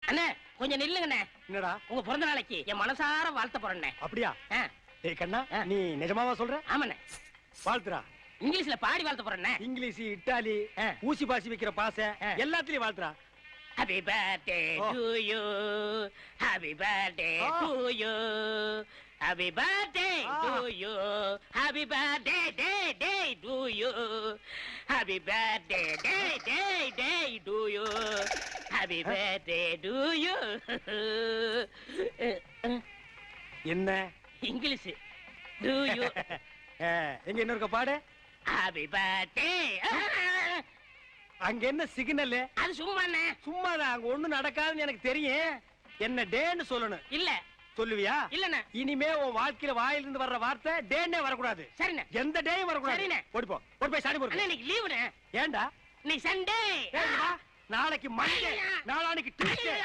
அண்ணே கொஞ்சம் நில்லுங்கண்ணே. என்னடா உங்க பிறந்த நாளைக்கு என் மனசார வாழ்த்த போறேண்ணே. அப்படியா? ஆ, டேய் கண்ணா, நீ நிஜமாவா சொல்ற? ஆமாண்ணே. வாழ்த்துறா. இங்கிலீஷ்ல பாடி வாழ்த்த போறேண்ணே. இங்கிலீஷ், இட்டாலி, ஊசி பாசி வைக்கிற பாசை எல்லாத்துலயும் வாழ்த்துறா. Happy birthday to you. Happy birthday to you. Happy birthday to you. Happy birthday day to you. Happy birthday day to you. Happy birthday to you. என்ன இங்கிலீஷ் do you. எங்க இன்னொருக்க பாடு. Happy birthday. அங்க என்ன signal? அது சும்மாண்ணே. சும்மாதான், அங்க ஒண்ணு நடக்காதுன்னு எனக்கு தெரியும். என்ன டேன்னு சொல்லணும். இல்ல சொல்லுவியா? இல்லண்ணே. இனிமே உன் வாழ்க்கையில வாயிலிருந்து வர்ற வார்த்தை டேன்னே வரக்கூடாது. சரிண்ணே. எந்த டேயும் வரக்கூடாது. சரிண்ணே. ஓடி போ, ஓடி போய் சாடி போடு. இன்னைக்கு லீவுண்ணே. ஏண்டா? இன்னைக்கு சண்டே. நாளைக்கு மண்டே, நாளானைக்கு டியூஸ்டே.